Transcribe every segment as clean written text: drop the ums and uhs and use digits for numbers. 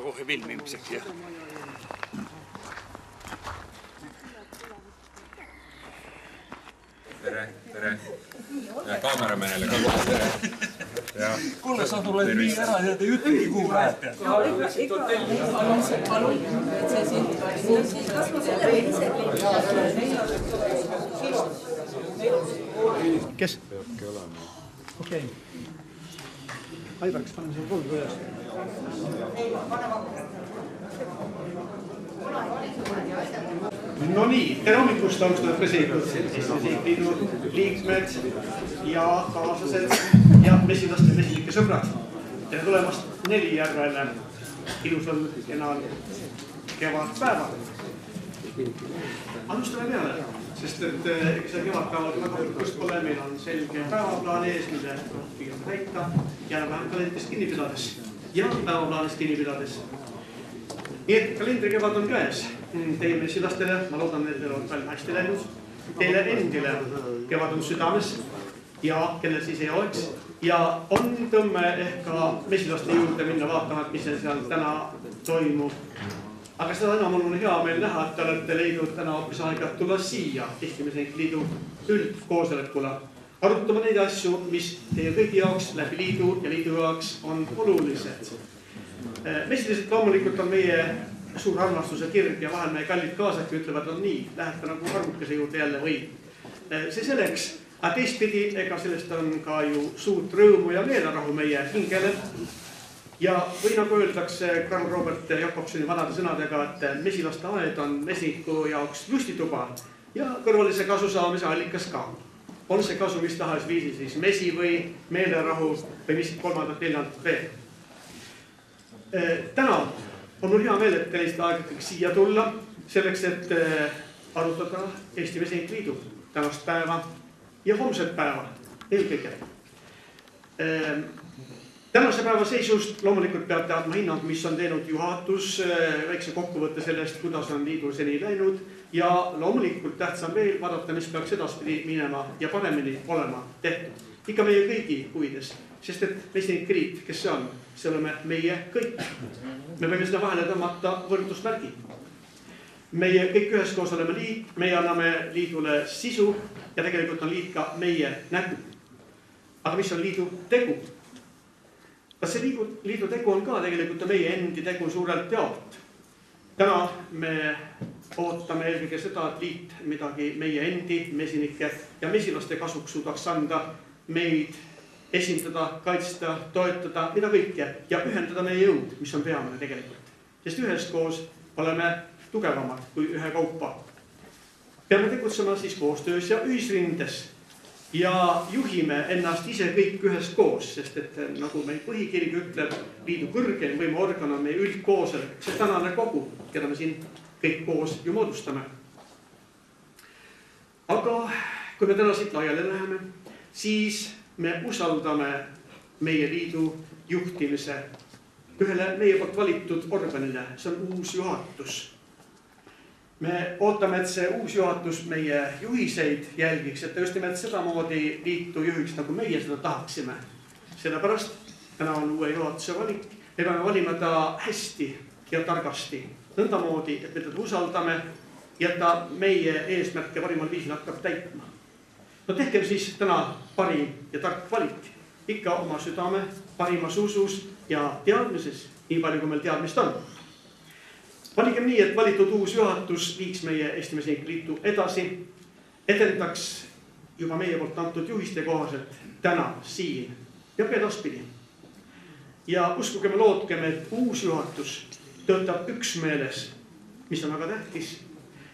kohe filmimiseks ja tere. Ja kaameramehele ka kohe tere. Kuule, sa tuled nii ära ja te ütlegi kuhu läheb. Kes? Okei. Aivar, kas panen selle kolm üles? No nii, tere hommikust, austatud president, liidu liikmed ja kaaslased ja mesilaste ja mesilike sõbrad. Tere tulemast Nelijärvele ilusal kenal kevadpäeval. Alustame peale, sest et see kevadpäeval väga hulkust pole, meil on selge päevaplaan ees, mille pigem täita ja vähem kalendrist kinni pidades ja päevaplaanist kinni pidades. Nii et kalendrikevad on käes. Teie mesilastele, ma loodan, et teil on palju hästi läinud. Teile endile kevad on südames ja kellel siis ei oleks. Ja on tõmme ehk ka mesilaste juurde minna vaatama, mis seal täna toimub. Aga seda enam on hea meil näha, et te olete leidnud täna hoopis aega tulla siia Eesti Mesinike Liidu üldkoosolekule. Arutama neid asju, mis teie kõigi jaoks läbi liidu ja liidu jaoks on olulised. Mesilised loomulikult on meie suur armastuse kirg ja vahel meie kallid kaasad ütlevad, on nii, lähete nagu arvukese juurde jälle või. See selleks, aga teistpidi, ega sellest on ka ju suurt rõõmu ja meelerahu meie hingele. Ja või nagu öeldakse Karl Robert Jakobsoni vanade sõnadega, et mesilaste aed on mesiniku jaoks lustituba ja kõrvalise kasu saamise allikas ka. On see kasu mis tahes viisi siis mesi või meelerahu või mis kolmandat neljandat veel. Täna on mul hea meel, et te leidsid aega siia tulla selleks, et arutada Eesti Mesinike Liidu tänast päeva ja homset päeva eelkõige. Tänase päeva seisust loomulikult peate andma hinnang, mis on teinud juhatus, väikse kokkuvõtte sellest, kuidas on liidu seni läinud ja loomulikult tähtsam veel vaadata, mis peaks edaspidi minema ja paremini olema tehtud. Ikka meie kõigi huvides, sest et Mesinike Liit, kes see on? See oleme meie kõik. Me võime seda vahele tõmmata võrdusmärgi. Meie kõik üheskoos oleme liit, meie anname liidule sisu ja tegelikult on liit ka meie nägu. Aga mis on liidu tegu? Kas see liidu tegu on ka tegelikult meie endi tegu suurelt jaolt? Täna me ootame eelkõige seda, et liit midagi meie endi, mesinike ja mesilaste kasuks suudaks anda meid esindada, kaitsta, toetada, mida kõike ja ühendada meie jõud, mis on peamine tegelikult. Sest üheskoos oleme tugevamad kui ühe kaupa. Peame tegutsema siis koostöös ja ühisrindes ja juhime ennast ise kõik üheskoos, sest et nagu meil põhikirg ütleb, liidu kõrgeim võimuorgan on meie üldkoosolek, see tänane kogu, keda me siin kõik koos ju moodustame. Aga kui me täna siit laiali läheme, siis me usaldame meie liidu juhtimise ühele meie poolt valitud organile, see on uus juhatus. Me ootame, et see uus juhatus meie juhiseid jälgiks, et ta just nimelt sedamoodi liitu juhiks, nagu meie seda tahaksime. Sellepärast täna on uue juhatuse valik, me peame valima ta hästi ja targasti, nõndamoodi, et me teda usaldame ja ta meie eesmärke parimal viisil hakkab täitma. No tehkem siis täna parim ja tark valik, ikka oma südame parimas usus ja teadmises, nii palju kui meil teadmist on. Valigem nii, et valitud uus juhatus viiks meie Eesti Mesinike Liitu edasi, edendaks juba meie poolt antud juhiste kohaselt täna siin ja edaspidi. Ja uskugem ja lootkem, et uus juhatus töötab üksmeeles, mis on väga tähtis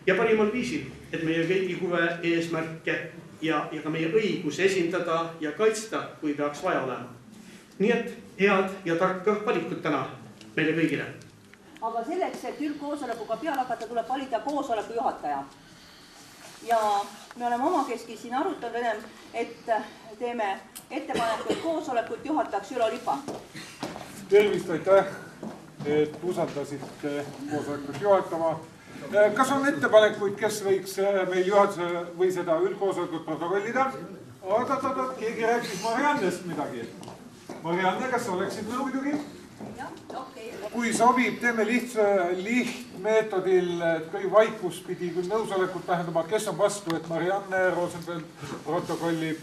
ja parimal viisil, et meie kõigi huve, eesmärke ja ka meie õigus esindada ja kaitsta, kui peaks vaja olema. Nii et head ja tarka valikut täna meile kõigile. Aga selleks, et üldkoosolekuga peale hakata, tuleb valida koosoleku juhataja. Ja me oleme omakeski siin arutanud ennem, et teeme ettepaneku, et koosolekut juhataks Ülo Lipa. Tervist, aitäh, et usaldasite koosolekut juhatama. Kas on ettepanekuid, kes võiks meil juhatuse või seda üldkoosolekut protokollida? Keegi rääkis Mariannest midagi. Marianne, kas oleksid muidugi? Kui sobib, teeme lihtmeetodil, et kõige vaikus pidi küll nõusolekut tähendama, kes on vastu, et Marianne Rosenfeld protokollib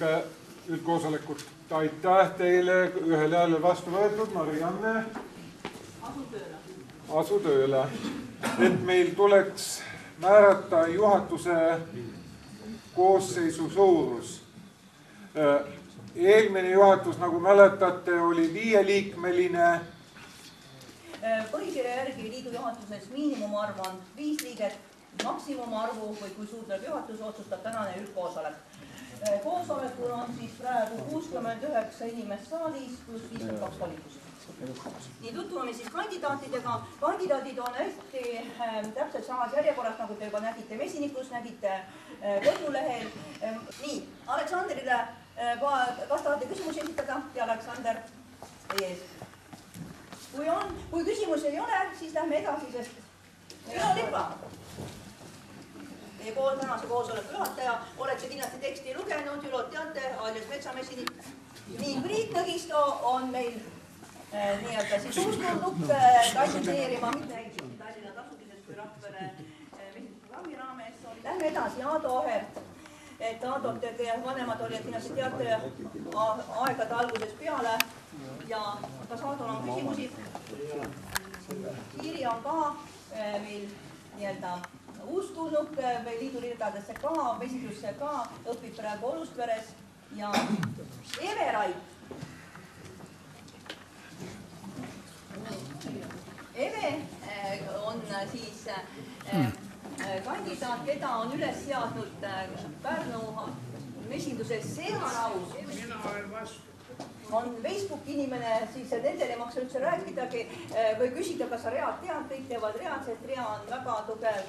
üldkoosolekut. Aitäh teile, ühel häälel vastu võetud, Marianne. Asu tööle. Et meil tuleks määrata juhatuse koosseisu suurus. Eelmine juhatus, nagu mäletate, oli 5-liikmeline. Põhikirja järgi liidu juhatuses miinimumarv on 5 liiget, maksimumarvu või kui suur tuleb juhatus, otsustab tänane üldkoosolek. Koosolekul on siis praegu 69 inimest saalis pluss 52 volitust. Nii tutvume siis kandidaatidega. Kandidaadid on hästi täpselt samas järjekorras, nagu te juba nägite mesinikus, nägite kodulehel. Nii, Aleksanderile, kas tahate küsimusi esitada? Ja Aleksander, teie ees. Kui küsimusi ei ole, siis lähme edasi, sest Ülo Lipa, teie tänase koosoleku juhataja, olete kindlasti teksti lugenud, Ülot teate, alias Metsamesinik. Nii, Priit Nõgisto on meil nii-öelda siis uustulnuk kandideerima Tallinna tasulises kui Rakvere mesinikuprogrammi raames. Lähme edasi, Aado Ohert. Aadot teie vanemad olid, kindlasti teate aegade alguses peale. Ja kas Aadol on küsimusi? Siiri on ka meil nii-öelda uustulnuk, meil liidu ridadesse ka, vesitlusse ka, õpib praegu Olustveres ja Everait. Eve on siis kandidaat, keda on üles seadnud Pärnu mesinduses Seemaraus. Mina olen vastu. On Facebooki inimene, siis nendel ei maksa üldse rääkidagi või küsida, kas sa Read tead, kõik teevad Read, sest Rea on väga tugev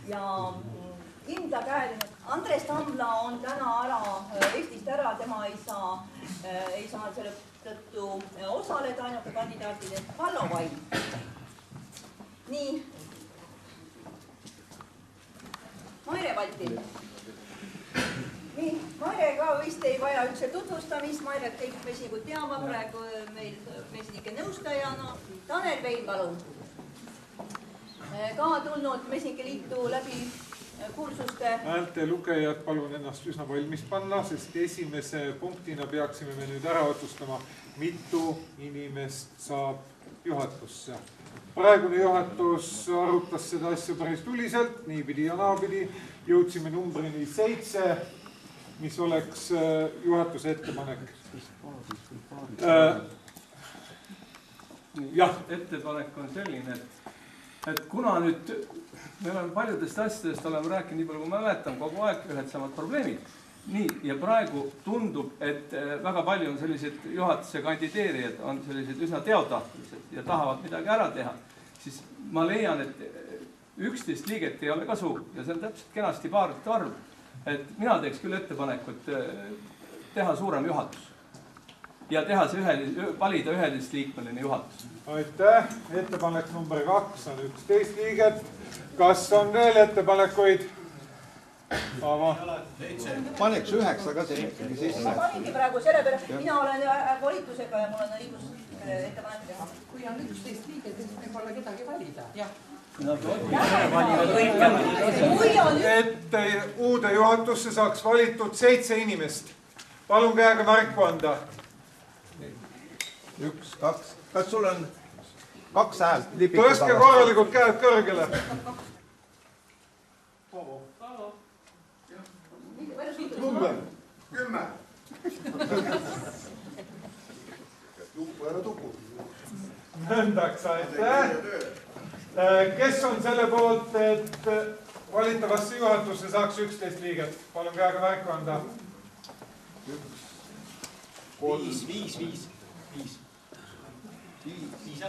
ja kindlakäeline. Andres Tambla on täna Eestist ära, tema ei saa selle tõttu osaleda ainult kandidaatidest. Hallo Vaim. Nii. Maire Valti. Nii, Maire ka vist ei vaja üldse tutvustamist, Maire kõik mesinikud teavad, praegu meil mesinike nõustajana. Tanel Vein, palun. Ka tulnud Mesinike Liitu läbi kursuste. Häälte lugejad, palun ennast üsna valmis panna, sest esimese punktina peaksime me nüüd ära otsustama, mitu inimest saab juhatusse. Praegune juhatus arutas seda asja päris tuliselt, niipidi ja naapidi. Jõudsime numbrini 7, mis oleks juhatuse ettepanek. Jah. Ettepanek on selline, et kuna nüüd me oleme paljudest asjadest oleme rääkinud nii palju, kui ma mäletan, kogu aeg ühed samad probleemid. Nii, ja praegu tundub, et väga palju on sellised juhatuse kandideerijad, on sellised üsna teotahtlised ja tahavad midagi ära teha, siis ma leian, et 11 liiget ei ole ka suur ja see on täpselt kenasti paarite arv. Et mina teeks küll ettepanekut teha suurem juhatus ja teha see valida 11-liikmeline juhatus. Aitäh. Ettepanek number 2 on 11 liiget. Kas on veel ettepanekuid? Paneks 9 ka see sisse. Ma paningi praegu sellepärast, mina olen volitusega ja mul on õigus ettepanek teha. Kui on 11 liiget, siis võib olla kedagi valida. Et uude juhatusse saaks valitud 7 inimest. Palun käega märku anda. 1, 2. Kas sul on 2 häält? Tõstke korralikult käed kõrgele. 10. Tukku ära tuku. Nõndaks, aitäh. Kes on selle poolt, et valitavasse juhatusse saaks 11 liiget? Palun käega märku anda. 5,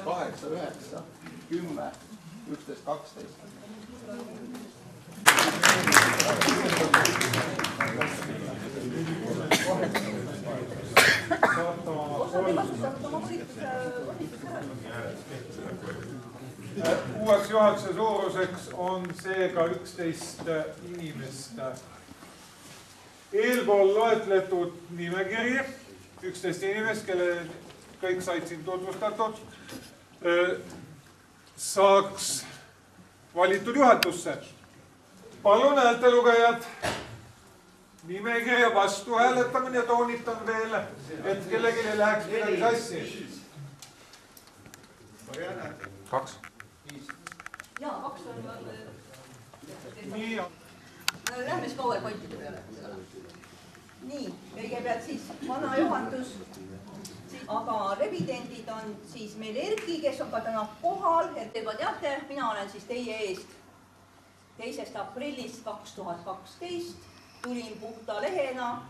8, 9, 10, 11, 12. Uueks juhatuse suuruseks on seega 11 inimest. Eelpool loetletud nimekiri, 11 inimest, kelle kõik said siin tutvustatud. saaks valitud juhatusse. Palun häältelugejad, nimekirja vastu hääletamine ja toonitan veel, et kellelgi ei läheks midagi sassi. 2. Jaa, 2 on... Nii on. Lähme siis PowerPointide peale. Nii, kõigepealt siis vana juhatus, aga revidendid on siis meil Erki, kes on ka täna kohal. Et juba teate, mina olen siis teie eest 2. aprillist 2012. Tulin puhta lehena.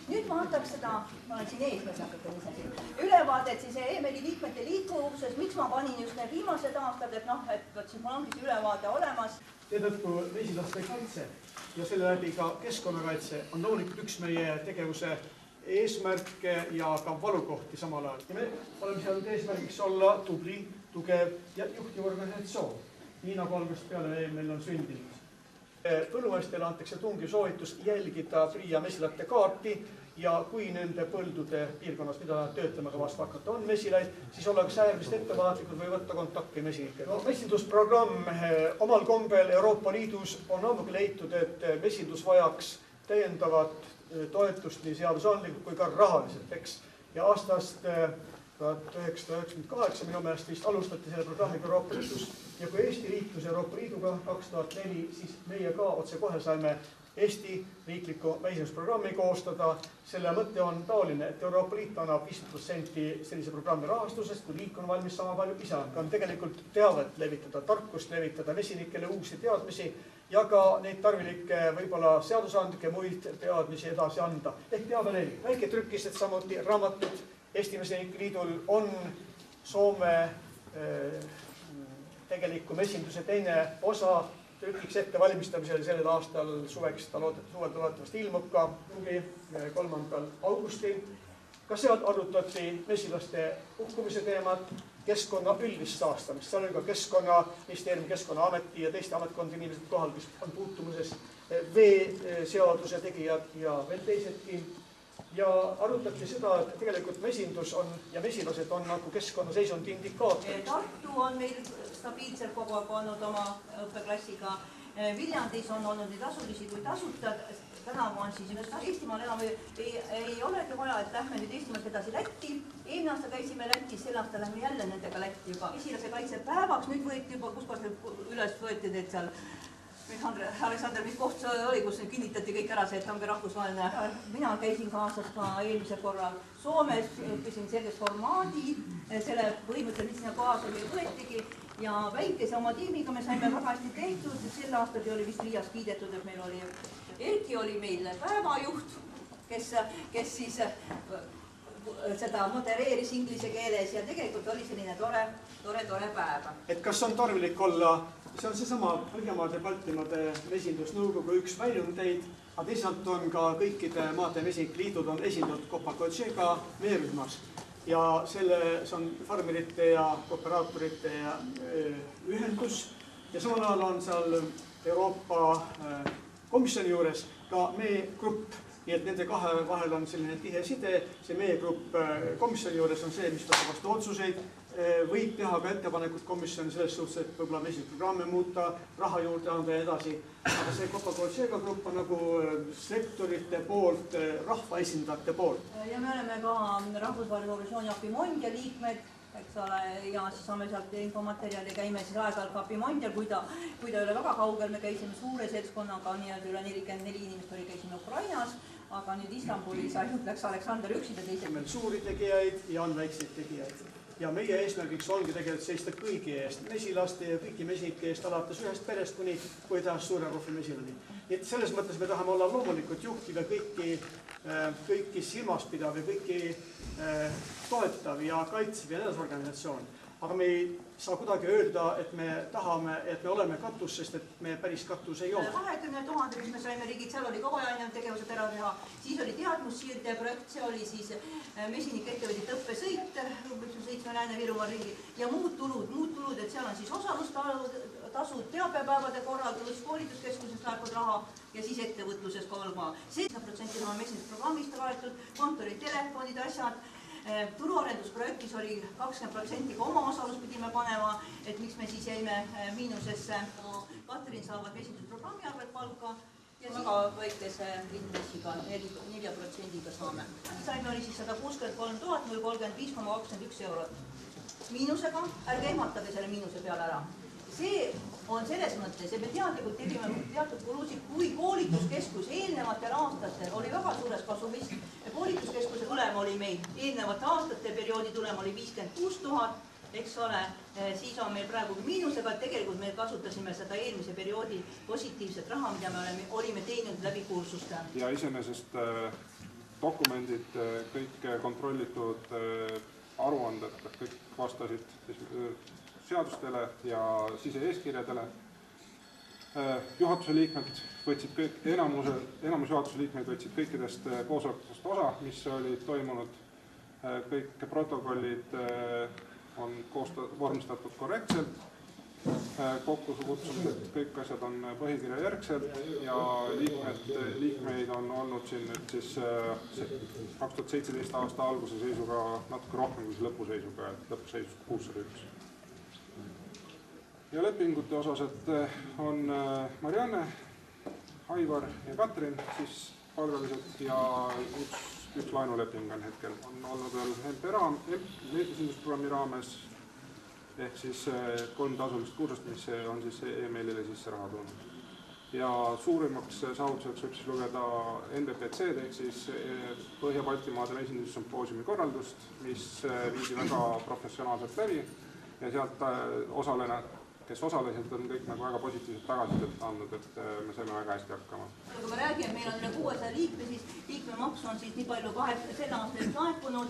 Nüüd vaataks seda, ma olen siin ees, ülevaadet siis EML-i liikmete liikuvuses, miks ma panin just need viimased aastad, et noh, et siis mul ongi see ülevaade olemas. Seetõttu mesilaste kaitse ja selle läbi ka keskkonnakaitse on loomulikult üks meie tegevuse eesmärke ja ka valukohti samal ajal. Ja me oleme seadnud eesmärgiks olla tubli, tugev ja juhtiv organisatsioon, nii nagu algusest peale meil on sündinud. Põllumeestele antakse tungiv soovitus jälgida PRIA mesilate kaarti ja kui nende põldude piirkonnas, mida nad töötlema kavast hakata on mesilaid, siis ollakse äärmiselt ettevaatlikud või võtta kontakti mesinikega. Mesindusprogramm omal kombel Euroopa Liidus on ammugi leitud, et mesindus vajaks täiendavat toetust nii seadusandlikult kui ka rahaliselt, eks. Ja aastast 1998 minu meelest vist alustati selle programmiga Euroopa Liidus ja kui Eesti liitus Euroopa Liiduga 2004, siis meie ka otse kohe saime Eesti riikliku mesindusprogrammi koostada. Selle mõte on taoline, et Euroopa Liit annab 50% sellise programmi rahastusest, kui liik on valmis sama palju ise andma. Tegelikult teavet levitada, tarkust levitada, mesinikele uusi teadmisi ja ka neid tarvilikke võib-olla seadusandlikke muid teadmisi edasi anda. Ehk teave levib. Väiketrükised samuti, raamatud. Eesti Mesinike Liidul on Soome tegeliku mesinduse teine osa trükiks ette valmistamisel sellel aastal suveks, suvel loodetavasti ilmub ka 3. augustil. Ka seal arutati mesilaste hukkumise teemat, keskkonna üldist saastamist. Seal on ka Keskkonnaministeeriumi, Keskkonnaameti ja teiste ametkondi inimesed kohal, kes on puutumuses, veeseaduse tegijad ja veel teisedki. Ja arutati seda, et tegelikult mesindus on ja mesilased on nagu keskkonnaseisundi indikaator. Tartu on meil stabiilselt kogu aeg olnud oma õppeklassiga. Viljandis on olnud nii tasulisi kui tasuta. Tänavu on siis Eestimaal enam ei olegi vaja, et lähme nüüd Eestimaalt edasi Lätti. Eelmine aasta käisime Lätis, sel aasta lähme jälle nendega Lätti juba. Mesilase kaitse päevaks, nüüd võeti juba, kus üles võeti need seal Aleksander, mis koht see oli, kus kinnitati kõik ära see, et ongi rahvusvaheline. Mina käisin kaasas ka eelmisel korral Soomes, õppisin selles formaadi, selle põhimõttel, mis sinna kaasa võetigi ja väikese oma tiimiga me saime väga hästi tehtud. Sel aastal oli vist Riias kiidetud, et meil oli Erki oli meil päevajuht, kes siis seda modereeris inglise keeles ja tegelikult oli selline tore päev. Et kas on tarvilik olla? See on seesama Põhjamaade Baltimaade mesindusnõukogu üks väljundeid, aga teisalt on ka kõikide maade mesinike liidud on esindatud Kopa-Koetšega meerühmas ja see on farmerite ja kooperaatorite ühendus ja samal ajal on seal Euroopa Komisjoni juures ka meegrupp, nii et nende kahe vahel on selline tihe side. See meegrupp komisjoni juures on see, mis võtab vastu otsuseid, võib teha ka ettepanekud komisjoni selles suhtes, et võib-olla mesindusprogrammi muuta, raha juurde anda ja edasi. Aga see Kopa-Koetšega grupp on nagu sektorite poolt, rahvaesindajate poolt. Ja me oleme ka rahvusvahelise organisatsiooni Apimondia liikmed, eks ole, ja siis saame sealt infomaterjali, käime siis aeg-ajalt ka Apimondial, kui ta ei ole väga kaugel, me käisime suure seltskonnaga, nii-öelda üle 44 inimest käisime Ukrainas, aga nüüd Istanbulis ainult läks Aleksander üksinda teised. Meil suuri tegijaid ja on väikseid tegijaid. Ja meie eesmärgiks ongi tegelikult seista kõigi eest, mesilaste ja kõiki mesinike eest alates ühest perest kuni tahas suure rohvi mesilani. Nii et selles mõttes me tahame olla loomulikult juhtiv ja kõiki silmas pidav ja kõiki toetav ja kaitsev ja edasorganisatsioon. Aga me ei saa kuidagi öelda, et me tahame, et me oleme katus, sest et me päris katus ei ole. 20 000, mis me saime riigid, seal oli kogu ajan tegevused ära teha. Siis oli teadmussiirde projekt, see oli siis mesinike ettevõtjate õppesõit, 7 Lääne-Virumaa riigi ja muud tulud, et seal on siis osalustasud, teabepäevade korraldus, koolituskeskusest laekud raha ja siis ettevõtluses kolma. 7% on mesindusprogrammist kaetud, kontori, telefonid, asjad. turuarendusprojektis oli 20% ka omaosalus pidime panema, et miks me siis jäime miinusesse. Katrin saavad mesindusprogrammi arvelt palka ja väga väikese intressiga 4% saame. Saime oli siis 163 035,21 eurot. Miinusega, ärge ehmatage selle miinuse peale ära. See on selles mõttes, et me teadlikult tegime teatud kulusid, kui koolituskeskus eelnevatel aastatel oli väga suures kasumis. Koolituskeskuse tulem oli meil eelnevate aastate perioodi tulem oli 56 000, eks ole, siis on meil praegu miinusega, et tegelikult me kasutasime seda eelmise perioodi positiivset raha, mida me olime teinud läbi kursuste. Ja iseenesest dokumendid, kõik kontrollitud aruanded, kõik vastasid seadustele ja siseeeskirjadele. Juhatuse liikmed võtsid enamus juhatuse liikmeid võtsid kõikidest koosolekutest osa, mis olid toimunud. Kõik protokollid on vormistatud korrektselt. Kokkusukutsumised, kõik asjad on põhikirja järgselt ja liikmeid on olnud siin nüüd siis 2017 aasta alguse seisuga natuke rohkem kui lõpuseisuga, et lõpuseisus 601. Ja lepingute osas, et on Marianne, Aivar ja Katrin siis palgalised ja üks laenuleping on hetkel. On olnud veel mesindusprogrammi raames ehk siis 3 tasulist kursust, mis on siis e-mailile sisse raha tulnud. Ja suurimaks saavutuseks võib siis lugeda NBPC-d ehk siis Põhja-Baltimaade mesindussümpoosiumi korraldust, mis viidi väga professionaalselt läbi ja sealt kes osalesid, on kõik nagu väga positiivselt tagasisidet andnud, et me saime väga hästi hakkama. Kui me räägime, et meil on üle 600 liikme, siis liikmemaks on siis nii palju selle aastast laekunud.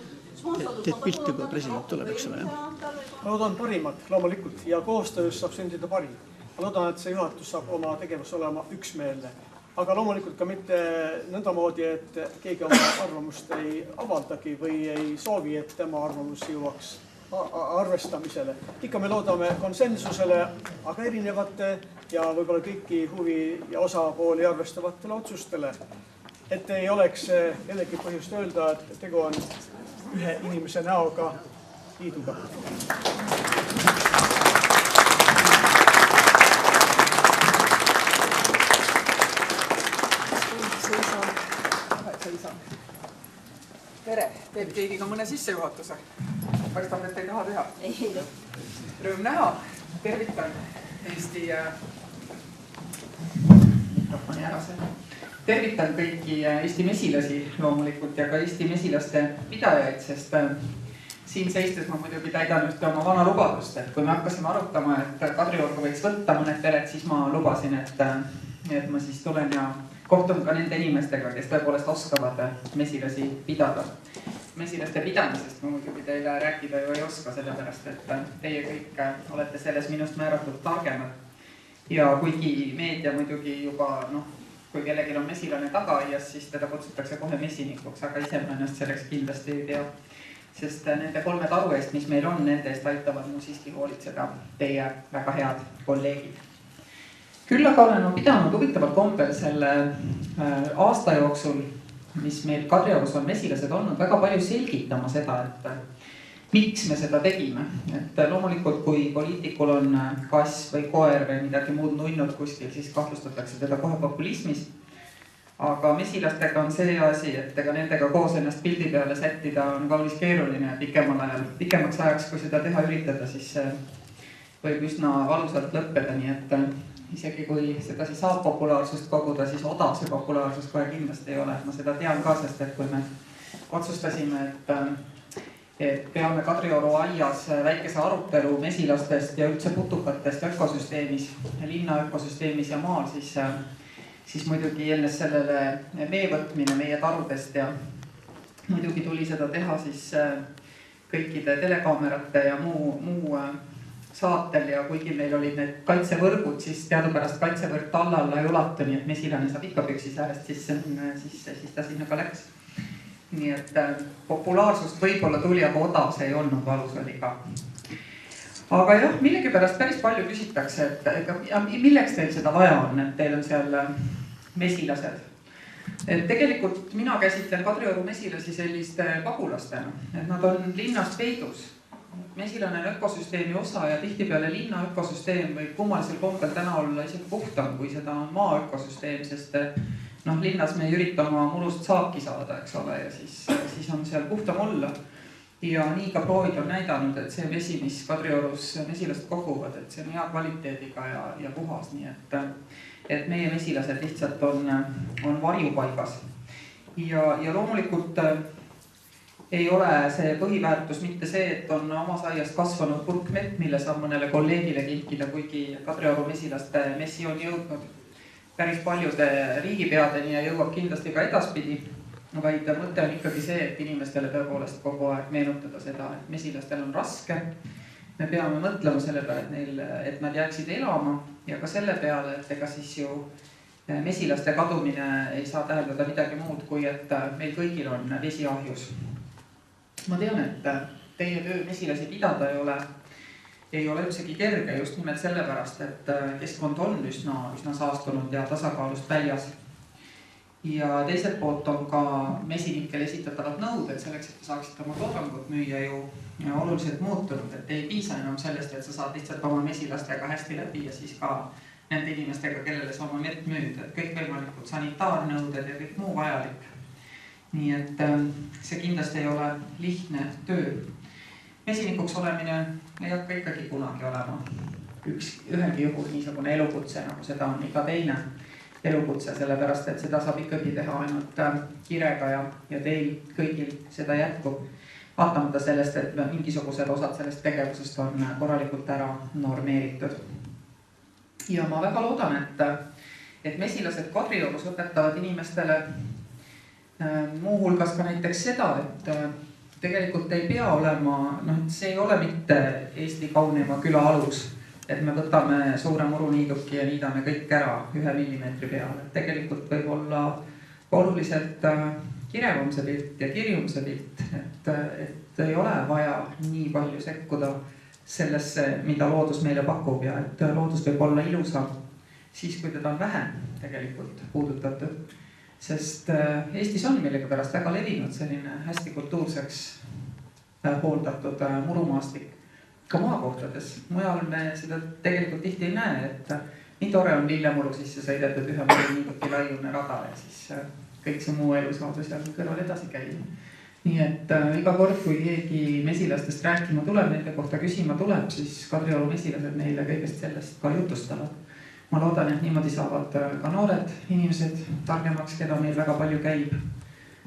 Teed pilti, kui president tuleb, eks ole. Ma loodan parimat, loomulikult, ja koostöös saab sündida parim. Ma loodan, et see juhatus saab oma tegevus olema üksmeelne. Aga loomulikult ka mitte nõndamoodi, et keegi oma arvamust ei avaldagi või ei soovi, et tema arvamus jõuaks arvestamisele. Ikka me loodame konsensusele, aga erinevate ja võib-olla kõiki huvi ja osapooli arvestavatele otsustele. Et ei oleks jällegi põhjust öelda, et tegu on ühe inimese näoga liiduga. Tere, teeb keegi ka mõne sissejuhatuse? Paistab, et ei taha teha. Rõõm näha. Tervitan Eesti tervitan kõiki Eesti mesilasi loomulikult ja ka Eesti mesilaste pidajaid, sest siin seistes ma muidugi täidan ühte oma vana lubadust, et kui me hakkasime arutama, et Kadriorgu võiks võtta mõned pered, siis ma lubasin, et ma siis tulen ja kohtun ka nende inimestega, kes tõepoolest oskavad mesilasi pidada. Mesilaste pidamisest ma muidugi teile rääkida ju ei oska, sellepärast et teie kõik olete selles minust määratud targemad. Ja kuigi meedia muidugi juba, kui kellelgi on mesilane tagaaias, siis teda kutsutakse kohe mesinikuks, aga ise ma ennast selleks kindlasti ei pea. Sest nende 3 taru eest, mis meil on, nende eest aitavad mu siiski hoolitseda teie väga head kolleegid. Küll aga olen ma pidanud huvitaval kombel selle aasta jooksul, mis meil Kadriorus on mesilased olnud, väga palju selgitama seda, et miks me seda tegime. Et loomulikult, kui poliitikul on kass või koer või midagi muud nunnud kuskil, siis kahtlustatakse teda kohe populismis. Aga mesilastega on see asi, et ega nendega koos ennast pildi peale sättida on kaunis keeruline pikemaks ajaks, kui seda teha üritada, siis võib üsna valusalt lõppeda, nii et isegi kui seda siis saab populaarsust koguda, siis odav see populaarsust kohe kindlasti ei ole. Ma seda tean ka, sest et kui me otsustasime, et peame Kadrioru aias väikese arutelu mesilastest ja üldse putukatest ökosüsteemis, linna ökosüsteemis ja maal, siis muidugi enne sellele vee võtmine meie tarudest ja muidugi tuli seda teha siis kõikide telekaamerate ja muu saatel ja kuigi meil olid need kaitsevõrgud, siis teadupärast kaitsevõrg tallalla ei ulatu, nii et mesilane saab ikka püksis äärest sisse, siis ta sinna ka läks. Nii et populaarsust võib-olla tuli, aga odav see ei olnud, valus oli ka. Aga jah, millegipärast päris palju küsitakse, et milleks teil seda vaja on, et teil on seal mesilased. et tegelikult mina käsitlen Kadrioru mesilasi selliste pagulastena, et nad on linnas peidus. Mesilane on ökosüsteemi osa ja tihtipeale linna ökosüsteem võib kummalisel kombel täna olla isegi puhtam, kui seda on maa ökosüsteem, sest linnas me ei ürita oma mulust saaki saada, eks ole, ja siis on seal puhtam olla. Ja nii ka proovid on näidanud, et see vesi, mis Kadriorus mesilast koguvad, et see on hea kvaliteediga ja puhas, nii et meie mesilased lihtsalt on varjupaigas. Ja loomulikult ei ole see põhiväärtus mitte see, et on oma saiast kasvanud purk mett, mille saab mõnele kolleegile kinkida, kuigi Kadrioru mesilaste messi on jõudnud päris paljude riigipeadeni ja jõuab kindlasti ka edaspidi. Vaid mõte on ikkagi see, et inimestele tõepoolest kogu aeg meenutada seda, et mesilastel on raske. Me peame mõtlema selle peale, et nad jääksid elama ja ka selle peale, et ega siis ju mesilaste kadumine ei saa tähendada midagi muud, kui et meil kõigil on vesi ahjus. Ma tean, et teie töö mesilasi pidada ei ole üldsegi kerge just nimelt sellepärast, et keskkond on üsna saastunud ja tasakaalust väljas. Ja teiselt poolt on ka mesinikel esitatavad nõuded selleks, et te saaksite oma toodangut müüa ju oluliselt muutunud, et ei piisa enam sellest, et sa saad lihtsalt oma mesilastega hästi läbi ja siis ka nende inimestega, kellele sa oma mett müüd, et kõik võimalikud sanitaarnõuded ja kõik muu vajalik. Nii et see kindlasti ei ole lihtne töö. Mesinikuks olemine ei hakka ikkagi kunagi olema ühelgi juhul niisugune elukutse, nagu seda on iga teine elukutse, sellepärast, et seda saab ikkagi teha ainult kirega ja teil kõigil seda jätkub. Vaatamata sellest, et mingisugused osad sellest tegevusest on korralikult ära normeeritud. Ja ma väga loodan, et mesilased Kadriorus õpetavad inimestele muuhulgas ka näiteks seda, et tegelikult ei pea olema, see ei ole mitte Eesti kaunima küla alus, et me võtame suure muruniiduki ja niidame kõik ära 1 millimeetri peale. Tegelikult võib olla oluliselt kirevam see pilt ja kirjum see pilt, et ei ole vaja nii palju sekkuda sellesse, mida loodus meile pakub ja et loodus võib olla ilusam siis, kui teda on vähem tegelikult puudutatud. Sest Eestis on millegipärast väga levinud selline hästi kultuurseks hooldatud murumaastik ka maakohtades. Mujal me seda tegelikult tihti ei näe, et nii tore on lillemuru sisse sõidetud 1 muruniiduki laiune rada ja siis kõik see muu elu saab seal kõrval edasi käia. Nii et iga kord, kui keegi mesilastest rääkima tuleb, nende kohta küsima tuleb, siis Kadrioru mesilased neile kõigest sellest ka jutustavad. Ma loodan, et niimoodi saavad ka noored inimesed targemaks, keda meil väga palju käib.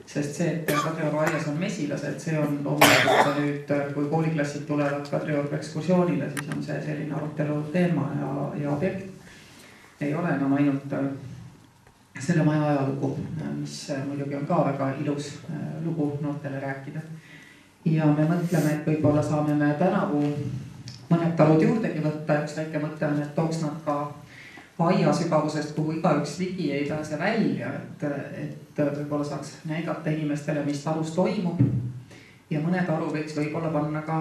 Sest see, et Kadrioru aias on mesilased, see on loomulikult nüüd, kui kooliklassid tulevad Kadrioru ekskursioonile, siis on see selline arutelu teema ja objekt. Ei ole enam ainult selle maja ajalugu, mis muidugi on ka väga ilus lugu noortele rääkida. Ja me mõtleme, et võib-olla saame me tänavu mõned talud juurdegi võtta. Üks väike mõte on, et tooks nad ka aia sügavusest, kuhu igaüks ligi ei pääse välja, et võib-olla saaks näidata inimestele, mis talus toimub. Ja mõne talu võiks võib-olla panna ka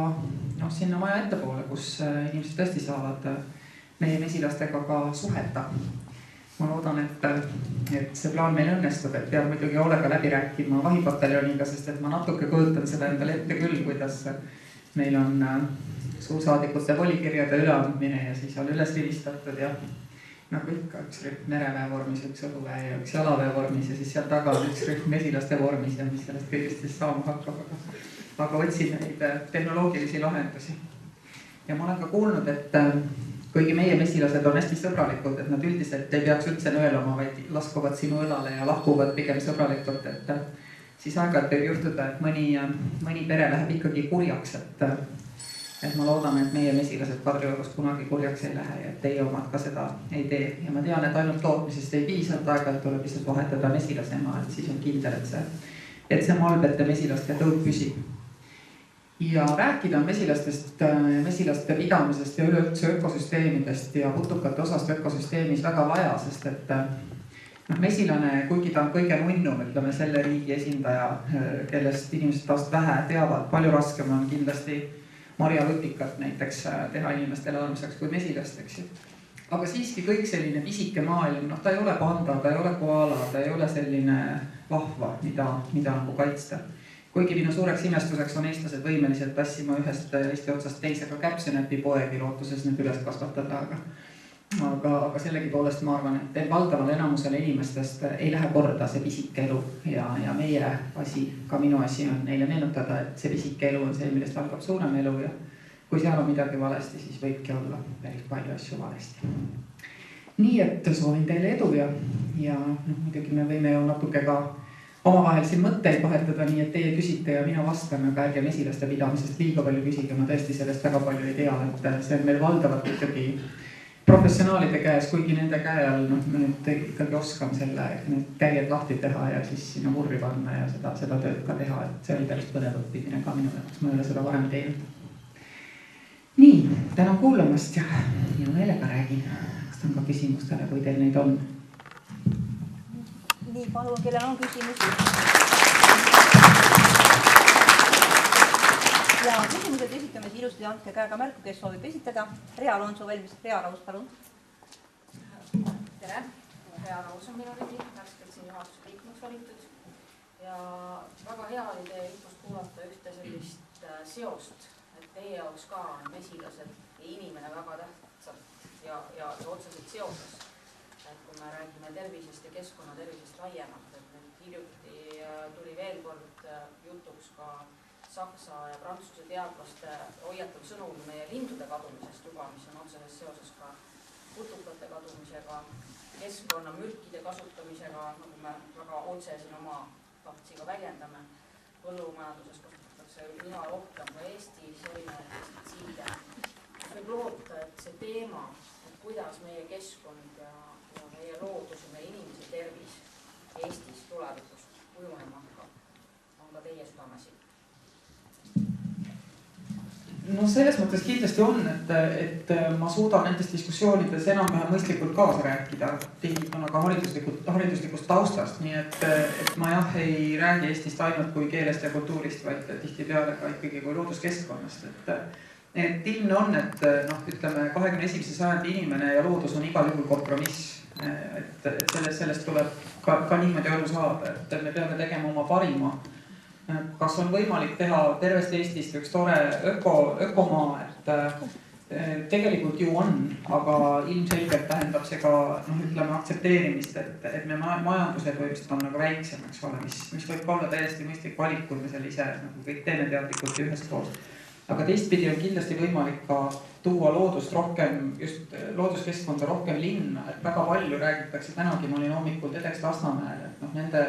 sinna maja ettepoole, kus inimesed tõesti saavad meie mesilastega ka suhelda. Ma loodan, et see plaan meil õnnestub, et peab muidugi hoolega läbi rääkima vahipataljoniga, sest et ma natuke kujutan seda endale ette küll, kuidas meil on suursaadikute volikirjade üleandmine ja siis on üles rivistatud ja nagu ikka üks rühm mereväe vormis, üks õhuväe ja üks jalaväe vormis ja siis seal taga on üks rühm mesilaste vormis ja mis sellest kõigest siis saama hakkab, aga otsin neid tehnoloogilisi lahendusi. Ja ma olen ka kuulnud, et kuigi meie mesilased on hästi sõbralikud, et nad üldiselt ei peaks üldse nõelama, vaid laskuvad sinu õlale ja lahkuvad pigem sõbralikult, et siis aeg-ajalt võib juhtuda, et mõni pere läheb ikkagi kurjaks, et ma loodan, et meie mesilased Kadriorus kunagi kurjaks ei lähe ja et teie omad ka seda ei tee. Ja ma tean, et ainult tootmisest ei piisa, et aeg-ajalt tuleb lihtsalt vahetada mesilasema, et siis on kindel, et see malbete mesilaste tõud püsib. Ja rääkida mesilastest, mesilaste pidamisest ja üleüldse ökosüsteemidest ja putukate osast ökosüsteemis väga vaja, sest et mesilane, kuigi ta on kõige nunnum, ütleme selle riigi esindaja, kellest inimesed taast vähe teavad, palju raskem on kindlasti marjalutikat näiteks teha inimestele armsaks kui mesilast, eks ju. aga siiski kõik selline pisike maailm, noh ta ei ole panda, ta ei ole koala, ta ei ole selline vahva, mida nagu kaitsta. Kuigi minu suureks imestuseks on eestlased võimelised tassima ühest Eesti otsast teisega käpsenäpi poegi lootuses need üles kasvatada, aga sellegi poolest ma arvan, et valdaval enamusele inimestest ei lähe korda see pisike elu ja meie asi, ka minu asi on neile meenutada, et see pisike elu on see, millest algab suurem elu ja kui seal on midagi valesti, siis võibki olla päris palju asju valesti. Nii et soovin teile edu ja muidugi me võime ju natuke ka omavahel siin mõtteid vahetada, nii et teie küsite ja mina vastan, aga ärge mesilaste pidamisest liiga palju küsige, ma tõesti sellest väga palju ei tea, et see on meil valdavalt ikkagi professionaalide käes, kuigi nende käe all me nüüd ikkagi oskame selle need käied lahti teha ja siis sinna murri panna ja seda tööd ka teha, et see oli päris põnev õppimine ka minu jaoks, ma ei ole seda varem teinud. Nii, tänan kuulamast ja meelega räägin. Vastan ka küsimustele, kui teil neid on. Nii, palun, kellel on küsimusi? Ja küsimused esitame ilusti, andke käega märku, kes soovib esitada. Rea Alonso valmis. Rea Raus, palun. Tere, Rea Raus on minu nimi, värskelt siin juhatuse liikmeks valitud. Ja väga hea oli teie jutust kuulata ühte sellist seost, teie jaoks ka on mesilased ja inimene väga tähtsalt ja otseselt seoses. Et kui me räägime tervisest ja keskkonna tervisest laiemalt, et nüüd hiljuti tuli veel kord jutuks ka Saksa ja Prantsuse teadlaste hoiatav sõnum meie lindude kadumisest juba, mis on otseses seoses ka putukate kadumisega, keskkonna mürkide kasutamisega, nagu me väga otse siin oma tahtsega väljendame, põllumajanduses üha rohkem ka Eestis erinevaid pestitsiide. Võib loota, et see teema, et kuidas meie keskkond ja meie loodus ja meie inimese tervis Eestis tulevikus kujunema hakkab, on ka teie südamesi. No selles mõttes kindlasti on, et ma suudan nendes diskussioonides enam-vähem mõistlikult kaasa rääkida, tingituna ka hariduslikust taustast, nii et ma jah ei räägi Eestist ainult kui keelest ja kultuurist, vaid tihtipeale ka ikkagi kui looduskeskkonnast. Et ilmne on, et ütleme 21. sajandi inimene ja loodus on igal juhul kompromiss, et sellest tuleb ka niimoodi aru saada, et me peame tegema oma parima. Kas on võimalik teha tervest Eestist üks tore ökomaa, et tegelikult ju on, aga ilmselgelt tähendab see ka ütleme aktsepteerimist, et me majandused võivad on nagu väiksem, eks ole, mis võib olla täiesti mõistlik valik, kui me selle ise nagu kõik teeme teadlikult ühest koos. Aga teistpidi on kindlasti võimalik ka tuua loodust rohkem, just looduskeskkonda rohkem linna, et väga palju räägitakse tänagi, ma olin hommikul Edeks Lasnamäel, et nende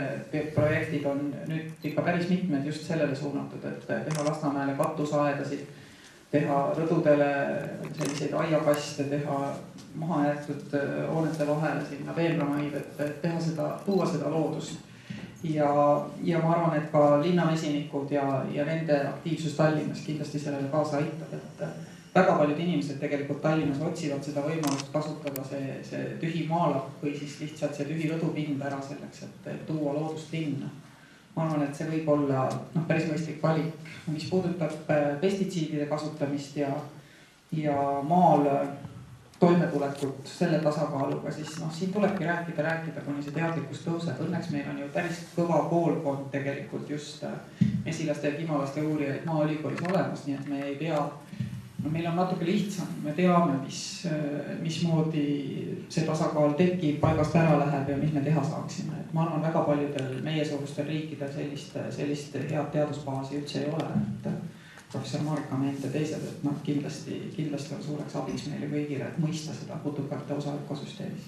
projektid on nüüd ikka päris mitmed just sellele suunatud, et teha Lasnamäele katusaedasid, teha rõdudele selliseid aiakaste, teha maha jäetud hoonete vahele sinna veelramaid, et teha seda, tuua seda loodust. Ja ma arvan, et ka linnamesinikud ja nende aktiivsus Tallinnas kindlasti sellele kaasa aitab, et väga paljud inimesed tegelikult Tallinnas otsivad seda võimalust kasutada see tühi maalak või siis lihtsalt see tühi rõdupind ära selleks, et tuua loodust linna. Ma arvan, et see võib olla päris mõistlik valik, mis puudutab pestitsiidide kasutamist ja maal toimetulekut selle tasakaaluga, siis siin tulebki rääkida, kuni see teadlikkus tõuseb. Õnneks meil on ju päris kõva koolkond tegelikult just mesilaste ja kimalaste uurijaid Maaülikoolis olemas, nii et me ei pea, meil on natuke lihtsam, me teame, mismoodi see tasakaal tekib, paigast ära läheb ja mis me teha saaksime. Et ma arvan, väga paljudel meiesugustel riikidel sellist head teadusbaasi üldse ei ole, et professor Marika Ment ja teised, et kindlasti on suureks abiks meile kõigile, et mõista seda putukate osa ökosüsteemis.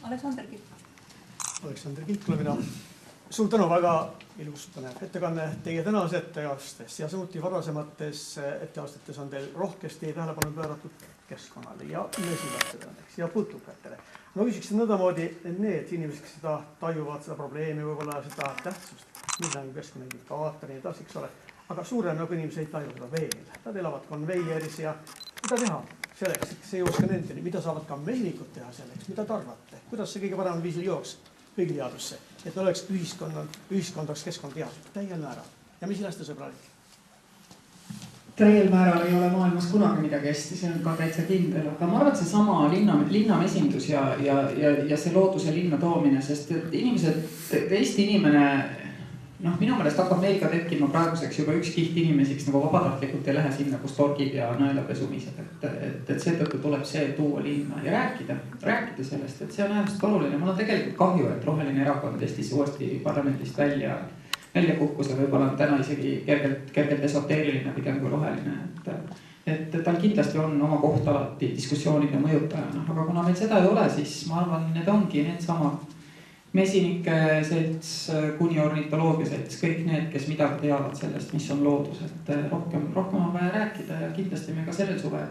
Aleksander Kilk. Aleksander Kilk, mina. Suur tänu väga ilus ettekanne teie tänases etteastes ja samuti varasemates etteastetes on teil rohkesti tähelepanu pööratud keskkonnale ja mesilastele ja putukatele. Ma küsiksin nõndamoodi, need inimesed, kes seda tajuvad, seda probleemi, võib-olla seda tähtsust, mida on keskkonnaindikaator ja edasi, eks ole. Aga suurem nagu inimesed ei taju seda veel. Nad elavad konveieris ja mida teha selleks, et see jõuaks ka nendeni, mida saavad ka mehnikud teha selleks, mida te arvate, kuidas see kõige paremal viisil jõuaks kõigi teadusse, et oleks ühiskond oleks keskkond teadlik täiel määral ja mesilaste sõbralik. täiel määral ei ole maailmas kunagi midagi hästi, see on ka täitsa kindel, aga ma arvan, et seesama linnamesindus ja see looduse linna toomine, sest et inimesed, Eesti inimene, minu meelest hakkab meil ka tekkima praeguseks juba üks kiht inimesi, kes nagu vabatahtlikult ei lähe sinna, kus torgid ja naelapesumised, et seetõttu tuleb see tuua linna ja rääkida sellest, et see on äärmiselt oluline. Mul on tegelikult kahju, et roheline erakond Eestis uuesti parlamendist välja kukkus ja võib-olla on täna isegi kergelt esoteeriline pigem kui roheline, et tal kindlasti on oma koht alati diskussioonide mõjutajana, aga kuna meil seda ei ole, siis ma arvan, need ongi need samad mesinike selts kuni ornitoloogia selts, kõik need, kes midagi teavad sellest, mis on loodus, et rohkem on vaja rääkida ja kindlasti me ka sellel suvel,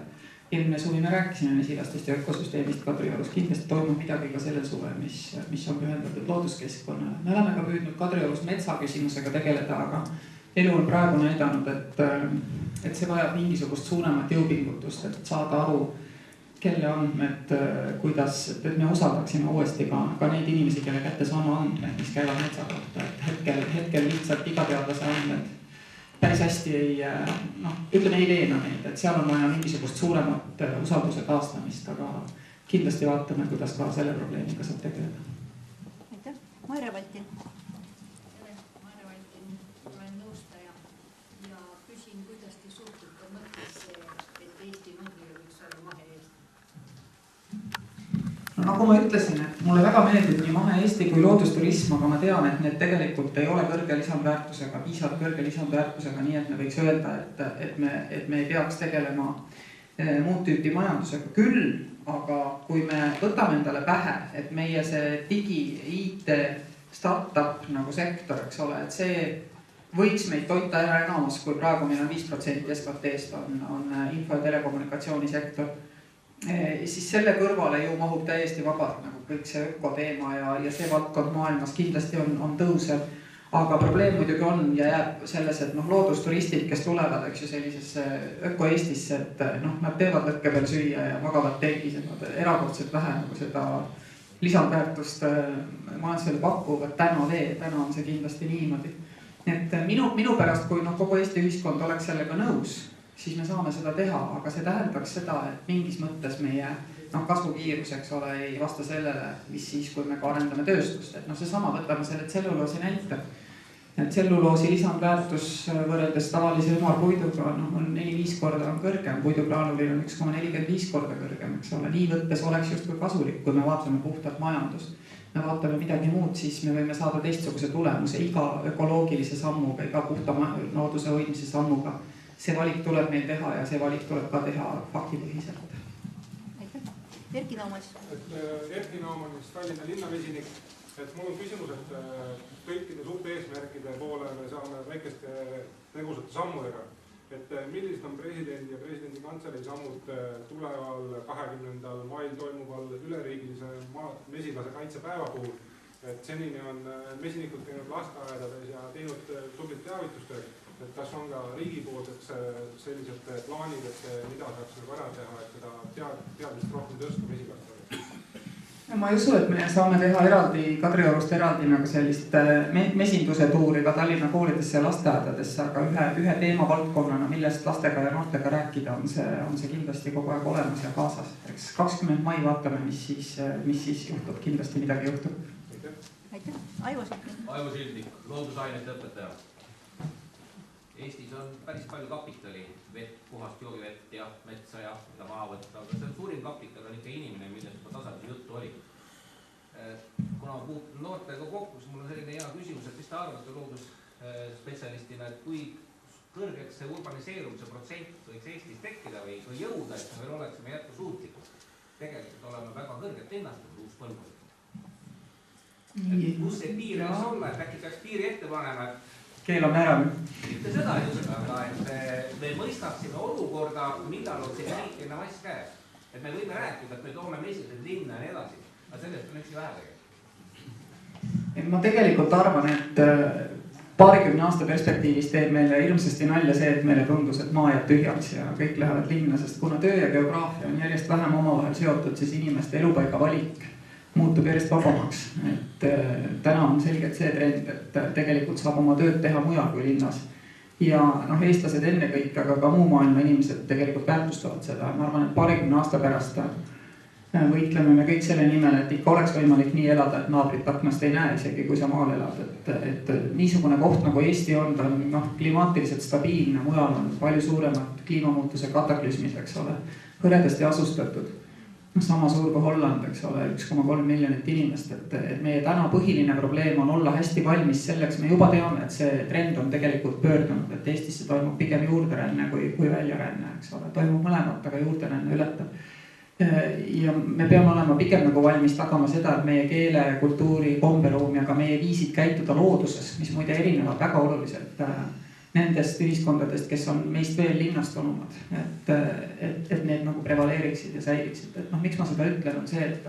eelmine suvi me rääkisime mesilastest ja ökosüsteemist Kadriorus, kindlasti toimub midagi ka sellel suvel, mis on pühendatud looduskeskkonnale. Me oleme ka püüdnud Kadriorus metsaküsimusega tegeleda, aga elu on praegu näidanud, et see vajab mingisugust suuremat jõupingutust, et saada aru, kelle andmed, kuidas, et me usaldaksime uuesti ka neid inimesi, kelle kätte sama andmed, mis käivad metsa kohta. Hetkel lihtsalt iga teadlase andmed päris hästi ei leena neid, et seal on vaja mingisugust suuremat usalduse taastamist, aga kindlasti vaatame, kuidas ka selle probleemiga saab tegeleda. Aitäh. Maire Valtin. Maire Valtin, olen nõustaja ja küsin, kuidas te suhtute mõttesse, et Eesti mägi võiks olla mahe-Eesti? Nagu ma ütlesin, et mulle väga meeldib nii mahe-Eesti kui loodusturism, aga ma tean, et need tegelikult ei ole kõrge lisandväärtusega, piisavalt kõrge lisandväärtusega, nii et me võiks öelda, et me ei peaks tegelema muud tüüpi majandusega küll, aga kui me võtame endale pähe, et meie see IT startup nagu sektor, eks ole, et see võiks meid toita ära enamus, kui praegu meil on 5% SKT-st on info- ja telekommunikatsioonisektor, siis selle kõrvale ju mahub täiesti vabalt nagu kõik see ökoteema ja see valdkond maailmas kindlasti on tõusev. Aga probleem muidugi on ja jääb selles, et loodusturistid, kes tulevad sellisesse öko-Eestisse, et nad teevad lõkke peal süüa ja magavad telgis, et nad erakordselt vähe nagu seda lisandväärtust majandusele pakuvad. Täna on see kindlasti niimoodi. Et minu pärast, kui kogu Eesti ühiskond oleks sellega nõus, siis me saame seda teha, aga see tähendaks seda, et mingis mõttes meie kasvukiirus, eks ole, ei vasta sellele, mis siis, kui me ka arendame tööstust. Et seesama, võtame selle tselluloosi näite. Tselluloosi lisandväärtus võrreldes tavalise ümarpuiduga on 4-5 korda kõrgem, puidugraanulil on 1,45 korda kõrgem, eks ole. Nii võttes oleks justkui kasulik, kui me vaatame puhtalt majandust. Me vaatame midagi muud, siis me võime saada teistsuguse tulemuse iga ökoloogilise sammuga, iga puhta looduse hoidmise sammuga. See valik tuleb meil teha ja see valik tuleb ka teha faktipõhiselt. Aitäh. Erki Naumann. Erki Naumann, Tallinna linnavesinik. Et mul on küsimus, et kõikide suurte eesmärkide poole me saame väikeste tegusate sammudega. Et millised on presidendi ja presidendi kantselei sammud tuleval 20. mail toimuval üleriigilise mesilase kaitsepäeva puhul? Et senini on mesinikud käinud lasteaedades ja teinud tublit teavitustööd. Et kas on ka riigi poolseks sellised plaanid, et mida saaks ära teha, et seda teadmist rohkem tõsta mesilastele? Ma ei usu, et me saame teha Kadriorust eraldi sellist mesinduse tuuri ka Tallinna koolidesse ja lasteaedadesse, aga ühe teemavaldkonnana, millest lastega ja noortega rääkida, on see kindlasti kogu aeg olemas ja kaasas. 20. mai vaatame, mis siis juhtub, kindlasti midagi juhtub. Aitäh. Aivo Sildik. Aivo Sildik, loodusainete õpetaja. Eestis on päris palju kapitali, puhast joogivett ja metsa ja mida maha võtta, aga see suurim kapital on ikka inimene, millest juba tasandil juttu oli. Kuna ma puutun noortega kokku, siis mul on selline hea küsimus, et mis te arvate loodusspetsialistina, et kui kõrgeks see urbaniseerumise protsent võiks Eestis tekkida või jõuda, et me veel oleksime jätkusuutlikud. Tegelikult oleme väga kõrgelt linnastunud uus põlvkond. Kus see piir võiks olla, et äkki peaks piiri ette panema, et keelame ära. Mitte seda just, aga et me mõistaksime olukorda, millal on see kriitiline mass käes. Et me võime rääkida, et me toome mesilased linna ja nii edasi, aga sellest on üksi vähe tegelikult. Ma tegelikult arvan, et paarikümne aasta perspektiivis teeb meile hirmsasti nalja see, et meile tundus, et maa jääb tühjaks ja kõik lähevad linna, sest kuna töö ja geograafia on järjest vähem omavahel seotud, siis inimeste elupaiga valik muutub järjest vabamaks. Et täna on selgelt see trend, et tegelikult saab oma tööd teha mujal kui linnas. ja noh, eestlased ennekõike, aga ka muu maailma inimesed tegelikult väärtustavad seda. Ma arvan, et 20 aasta pärast võitleme me kõik selle nimel, et ikka oleks võimalik nii elada, et naabrit aknast ei näe, isegi kui sa maal elad. Et niisugune koht nagu Eesti on, ta on klimaatiliselt stabiilne, mujal on palju suuremad kliimamuutuse kataklüsmid, eks ole, hõredasti asustatud. Sama suur kui Holland, eks ole, 1,3 miljonit inimest, et meie täna põhiline probleem on olla hästi valmis selleks. Me juba teame, et see trend on tegelikult pöördunud, et Eestisse toimub pigem juurderänne kui väljaränne, eks ole. Toimub mõlemat, aga juurderänne ületab. Ja me peame olema pigem nagu valmis tagama seda, et meie keele, kultuuri, komberuum ja ka meie viisid käituda looduses, mis muide erinevad väga oluliselt nendest ühiskondadest, kes on meist veel linnastunumad, et need nagu prevaleeriksid ja säiliksid. Et noh, miks ma seda ütlen, on see, et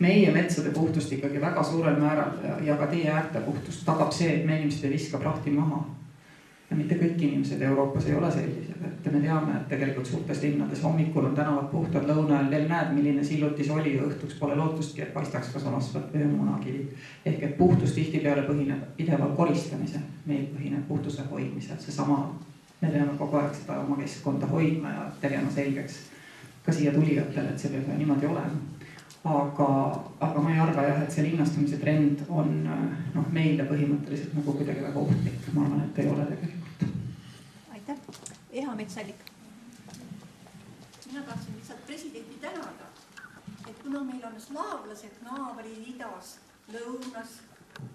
meie metsade puhtust ikkagi väga suurel määral ja ka teie äärte puhtust tagab see, et me inimesed ei viska prahti maha. Ja mitte kõik inimesed Euroopas ei ole sellised, et me teame, et tegelikult suurtes linnades hommikul on tänavad puhtad, lõunal veel näed, milline sillutis oli ja õhtuks pole lootustki, et paistaks kas on asfalt või on munakivi. Ehk et puhtus tihtipeale põhineb pideval koristamisel, meil põhineb puhtuse hoidmisel, seesama. Me peame kogu aeg seda oma keskkonda hoidma ja tegema selgeks ka siia tulijatele, et see peab niimoodi olema. Aga ma ei arva jah, et see linnastumise trend on meile põhimõtteliselt nagu kuidagi väga ohtlik. Ma arvan, et ei ole tegelikult. Aitäh. Eha Metsallik. Mina tahtsin lihtsalt presidenti tänada, et kuna meil on slaavlased naabrid idas, lõunas,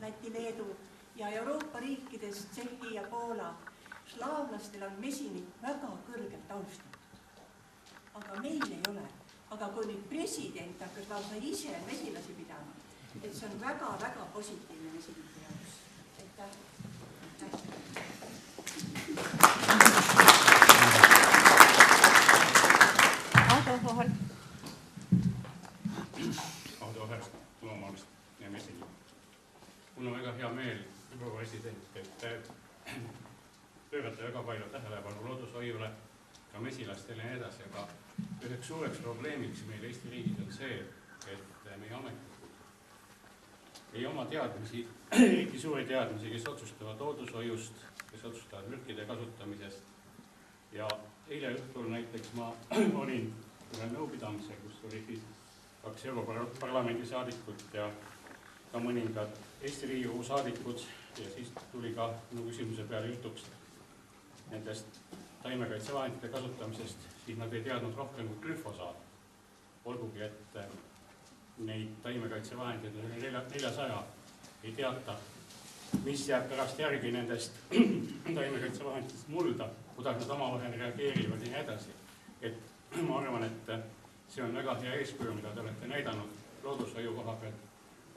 Läti, Leedu ja Euroopa riikides, Tšehhi ja Poola, slaavlastel on mesinid väga kõrgelt austatud. Aga meil ei ole. Aga kui nüüd president hakkas lausa ise mesilasi pidama, et see on väga-väga positiivne mesinite jaoks. Aitäh. Aado Vahel. Aado Vahel, Loomaalast ja Mesinik. Mul on väga hea meel, proua president, et pöörate väga palju tähelepanu loodushoiule, ka mesilastele ja edasi, aga üheks suureks probleemiks meil Eesti riigis on see, et meie ametnikud ei oma teadmisi, eriti suuri teadmisi, kes otsustavad loodushoiust, kes otsustavad mürkide kasutamisest. Ja eile õhtul näiteks ma olin ühel nõupidamisel, kus oli 2 Europarlamendi saadikut ja ka mõningad Eesti Riigikogu saadikud ja siis tuli ka minu küsimuse peale jutuks nendest taimekaitsevahendite kasutamisest, siis nad ei teadnud rohkem kui glüfosaat. Olgugi, et neid taimekaitsevahendeid on 400, ei teata, mis jääb pärast järgi nendest taimekaitsevahenditest mulda, kuidas nad omavahel reageerivad ja nii edasi. Et ma arvan, et see on väga hea eeskuju, mida te olete näidanud loodushoiu koha peal,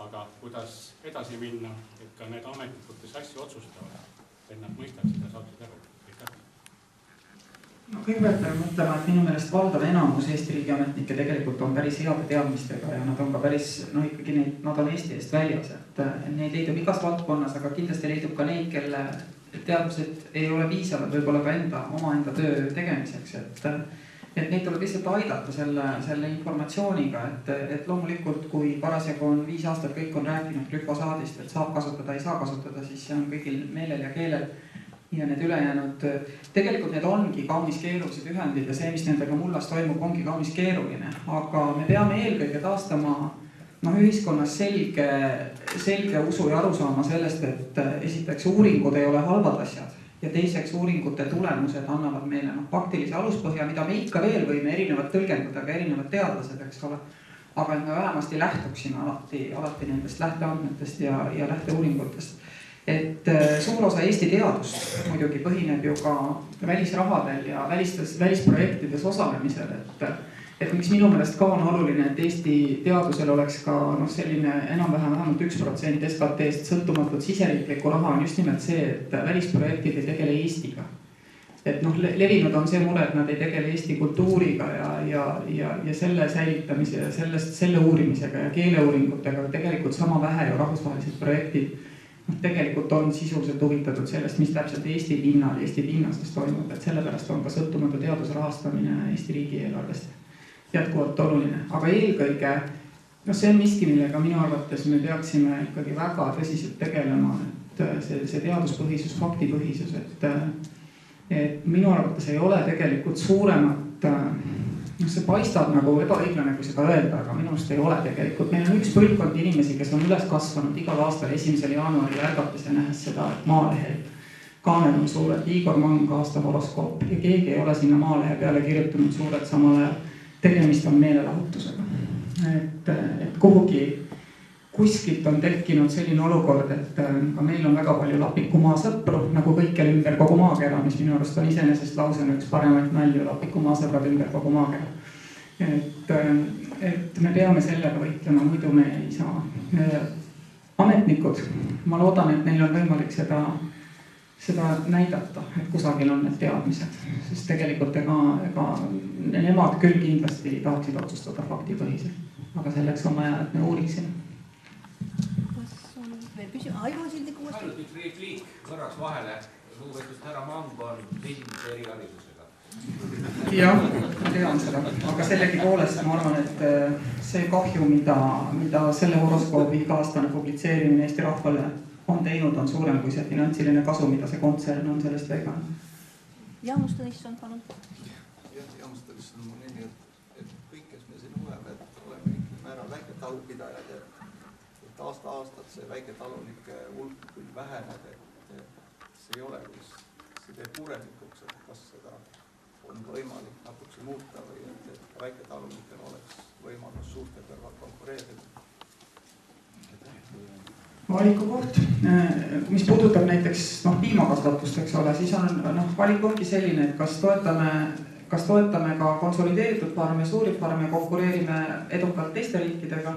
aga kuidas edasi minna, et ka need ametnikud, kes asju otsustavad, et nad mõistaksid ja saaksid aru. No kõigepealt pean mõtlema, et minu meelest valdav enamus Eesti riigiametnikke tegelikult on päris heade teadmistega ja nad on ka päris, ikkagi nad on Eesti eest väljas, et neid leidub igas valdkonnas, aga kindlasti leidub ka neid, kelle teadmised ei ole piisavad võib-olla ka omaenda töö tegemiseks, et neid tuleb lihtsalt aidata selle informatsiooniga, et loomulikult, kui parasjagu on 5 aastat kõik on rääkinud glüfosaadist, et saab kasutada, ei saa kasutada, siis see on kõigil meelel ja keelel. Ja need ülejäänud, tegelikult need ongi kaunis keerulised ühendid ja see, mis nendega mullas toimub, ongi kaunis keeruline. Aga me peame eelkõige taastama ühiskonnas selge usu ja aru saama sellest, et esiteks uuringud ei ole halvad asjad ja teiseks uuringute tulemused annavad meile faktilise aluspõhja, mida me ikka veel võime erinevad tõlgendada, ka erinevad teadlased, eks ole. Aga me vähemasti lähtuksime alati nendest lähteandmetest ja lähteuuringutest. Et suur osa Eesti teadust muidugi põhineb ju ka välisrahadel ja välisprojektides osalemisel, et miks minu meelest ka on oluline, et Eesti teadusel oleks ka selline vähemalt 1% SKT-st sõltumatut siseriiklikku raha on just nimelt see, et välisprojektid ei tegele Eestiga. Et levinud on see mure, et nad ei tegele Eesti kultuuriga ja selle säilitamise ja selle uurimisega ja keeleuuringutega, tegelikult sama vähe ju rahvusvahelised projektid tegelikult on sisuliselt huvitatud sellest, mis täpselt Eesti pinnal, Eesti pinnases toimub, et sellepärast on ka sõltumatu teadusrahastamine Eesti riigieelarvest jätkuvalt oluline. Aga eelkõige, see on miski, millega minu arvates me peaksime ikkagi väga tõsiselt tegelema, et see teaduspõhisus, faktipõhisus, et minu arvates ei ole tegelikult suuremat, see paistab nagu ebaõiglane, kui seda öelda, aga minu arust ei ole tegelikult. Meil on üks põlvkond inimesi, kes on üles kasvanud igal aastal 1. jaanuaril ärgates ja nähes seda, et Maalehel kaaned on suured, Igor Mang aasta horoskoop ja keegi ei ole sinna Maalehe peale kirjutanud suured samal ajal. Tegemist on meelelahutusega. Et kuhugi kuskilt on tekkinud selline olukord, et ka meil on väga palju Lapikumaa sõpru, nagu kõikjal ümber kogu maakera, mis minu arust on iseenesest lausena üks paremaid nalju, Lapikumaa sõbrad ümber kogu maakera. Et me peame sellega võitlema, muidu me ei saa. Ametnikud, ma loodan, et neil on võimalik seda näidata, et kusagil on need teadmised, sest tegelikult ega nemad küll kindlasti tahaksid otsustada faktipõhiselt, aga selleks on vaja, et me uuriksime. Kas on veel küsimus? Aivo Sildik uuesti. Ainult üks repliik korraks vahele. Lugupeetud härra Mang on füüsilise eriharidusega. Jah, ma tean seda, aga sellegi poolest ma arvan, et see kahju, mida selle horoskoobi iga-aastane publitseerimine Eesti rahvale on teinud, on suurem kui see finantsiline kasu, mida see kontsern on sellest veiganud. Jaanus Tõnisson, palun. Jaanus Tõnisson on nii, et kõik, kes me siin oleme, et oleme ikkagi määral väiketalupidajad, et aasta-aastat see väiketalunike hulk küll väheneb, et see ei ole, see teeb murelikuks, et kas seda on võimalik natuke muuta või et väiketalunikel oleks võimalus suurte kõrval konkureerida. Valikukoht, mis puudutab näiteks piimakasvatust, eks ole, siis on valik ongi selline, et kas toetame ka konsolideeritud farme, suuri farme, konkureerime edukalt teiste riikidega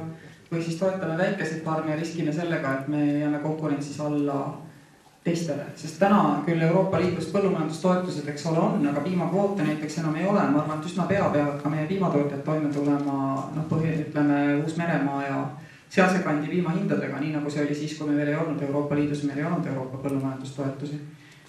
või siis toetame väikeseid farme ja riskime sellega, et me jääme konkurentsis alla teistele. Sest täna küll Euroopa Liidus põllumajandustoetused, eks ole, on, aga piimakvoote näiteks enam ei ole. Ma arvan, et üsna peavad ka meie piimatootjad toime tulema, ütleme Uus-Meremaa ja sealse kandi piimahindadega, nii nagu see oli siis, kui me veel ei olnud Euroopa Liidus, meil ei olnud Euroopa põllumajandustoetusi.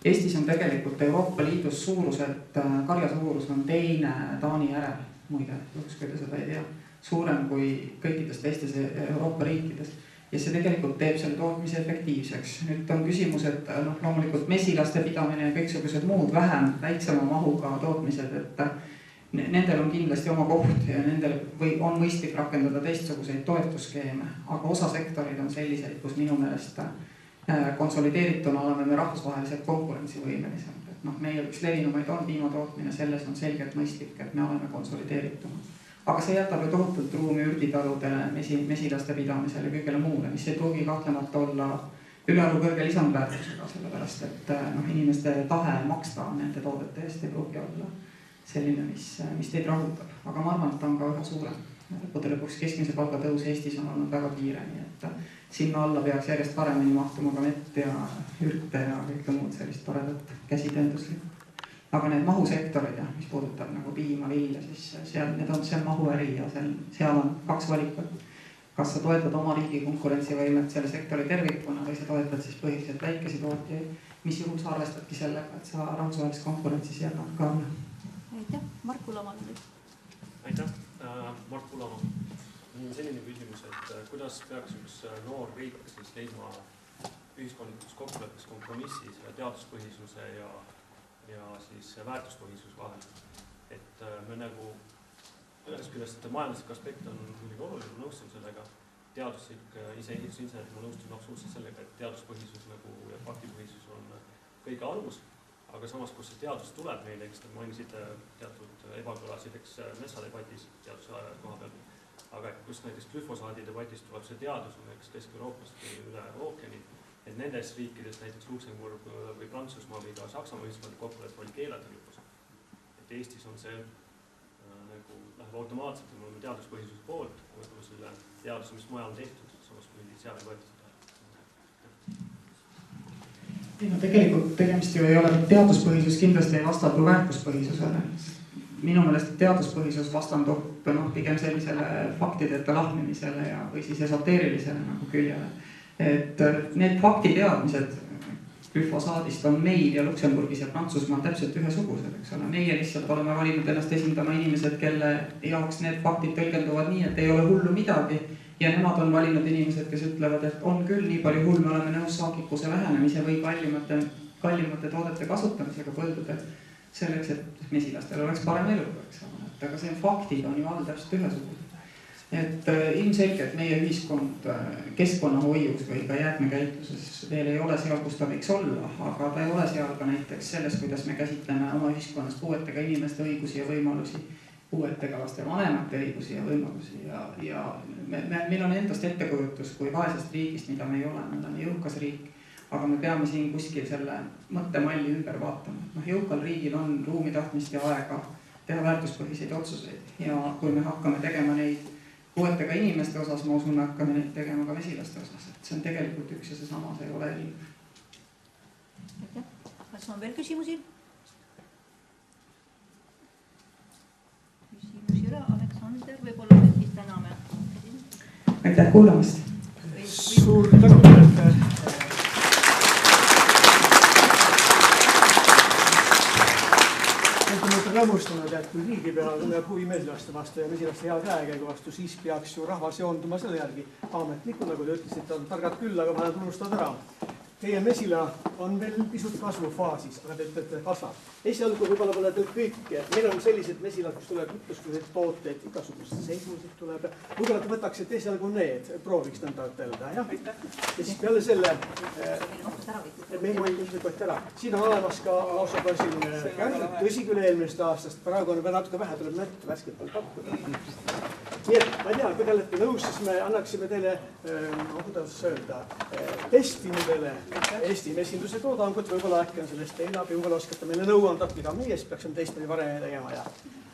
Eestis on tegelikult Euroopa Liidus suuruselt, karja suurus on teine Taani järel, muide, kui te seda ei tea, suurem kui kõikides teistes Euroopa riikides. Ja see tegelikult teeb selle tootmise efektiivseks. Nüüd on küsimus, et loomulikult mesilaste pidamine ja kõiksugused muud väiksema mahuga tootmised, et nendel on kindlasti oma koht ja nendel on mõistlik rakendada teistsuguseid toetusskeeme, aga osa sektorid on selliseid, kus minu meelest konsolideerituna oleme me rahvusvaheliselt konkurentsivõimelised. Meie üks levinumaid on piimatootmine, selles on selgelt mõistlik, et me oleme konsolideerituna. Aga see jätab ju tohutult ruumi ürditaludele, mesilaste pidamisele ja kõigele muule, mis ei pruugi kahtlemata olla ülearu kõrge lisandväärtusega, sellepärast et inimeste tahe maksta nende toodete eest ei pruugi olla selline, mis teid rahuldab. Aga ma arvan, et ta on ka üha suurem. Lõppude lõpuks keskmise palga tõus Eestis on olnud väga kiire, nii et sinna alla peaks järjest paremini mahtuma ka mett ja ürte ja kõike muud sellist toredat käsitöönduslikku. Aga need mahusektorid, mis puudutab nagu piima, vilja, siis need on see mahuäri ja seal on kaks valikut. Kas sa toetad oma riigi konkurentsivõimet selle sektori tervikuna või sa toetad siis põhiliselt väikesi tootjaid, mis juhul sa arvestadki sellega, et sa rahvusvahelises konkurentsis jäänud ka on. Aitäh, Mart Kullamaa nüüd. Aitäh, Mart Kullamaa. Selline küsimus, et kuidas peaks üks noor riik siis leidma ühiskondlikus kokkuleppes kompromissis teaduspõhisuse ja siis väärtuspõhisus vahel. Et me nagu ühest küljest majanduslik aspekt on muidugi oluline, ma nõustun sellega. Teaduslik ehitusinterneti ma nõustun absoluutselt sellega, et teaduspõhisus nagu ja faktipõhisus on kõige alus. Aga samas, kus see teadus tuleb meile, eks te mainisite teatud ebakõlasid metsadebatis teaduse koha peal. Aga kus näiteks glüfosaadi debatist tuleb see teadus, näiteks Kesk-Euroopast või üle ookeani, et nendes riikides, näiteks Luksemburg või Prantsusmaa või ka Saksamaa ühiskondlik kokkulepe oli keelata glüfosaat. Et Eestis on see nagu läheb automaatselt, et me oleme teaduspõhisuse poolt, võib-olla selle teaduse, mis mujal on tehtud, samas kui seal ei võetud. Tegelikult tegemist ju ei ole teaduspõhisus, kindlasti ei vastandu väärtuspõhisusele. Minu meelest teaduspõhisus vastandub pigem sellisele faktideta lahmimisele või siis esoteerilisele nagu küljele. Et need faktiteadmised glüfosaadist on meil ja Luksemburgis ja Prantsusmaal täpselt ühesugused, eks ole. Meie lihtsalt oleme valinud ennast esindama inimesed, kelle jaoks need faktid tõlgenduvad nii, et ei ole hullu midagi. Ja nemad on valinud inimesed, kes ütlevad, et on küll nii palju hull, me oleme nõus saagikuse vähenemise või kallimate kallimate toodete kasutamisega põldudel, selleks, et mesilastel oleks parem elu, eks ole. Aga see faktid on ju all täpselt ühesugused. Et ilmselgelt meie ühiskond keskkonnahoius või ka jäätmekäitluses veel ei ole seal, kus ta võiks olla, aga ta ei ole seal ka näiteks selles, kuidas me käsitleme oma ühiskonnas puuetega inimeste õigusi ja võimalusi, puuetega laste vanemate õigusi ja võimalusi ja meil on endast ettekujutus kui vaesest riigist, mida me ei ole, me oleme jõukas riik, aga me peame siin kuskil selle mõttemalli ümber vaatama. Jõukal riigil on ruumi, tahtmist ja aega teha väärtuspõhiseid otsuseid ja kui me hakkame tegema neid puuetega inimeste osas, ma usun, me hakkame neid tegema ka mesilaste osas, et see on tegelikult üks ja seesama, see ei ole erinev. Kas on veel küsimusi? Küsimusi üle, Aleksander, võib-olla me siis täname. Aitäh kuulamast! Suur tänu, rõõmustanud, et kui riigipea tunneb huvi mesilaste vastu ja mesilaste hea käekäigu vastu, siis peaks ju rahvas joonduma selle järgi. Ametnikud, nagu te ütlesite, on targad küll, aga vahel tunustavad ära. Teie mesila on veel pisut kasvufaasis, aga te ütlete kasvab. Esialgu võib-olla pole teil kõike. Meil on sellised mesilad, kus tuleb ütluskuseid tooteid, igasugused seisusid tuleb. Võib-olla te võtaksite esialgu need, prooviks nõnda ütelda. Ja siis peale selle, siin on olemas ka lausa ka selline kärg, tõsi küll eelmist aastast, praegu on veel natuke vähe, tuleb nätt värskelt veel pakkuda. Nii et ma ei tea, kui te olete nõus, siis me annaksime teile, kuidas öelda, testimudele Eesti mesinduse toodangut, võib-olla äkki on sellest teil abi, võib-olla oskate meile nõu anda, mida meie siis peaksime teistpidi varem tegema ja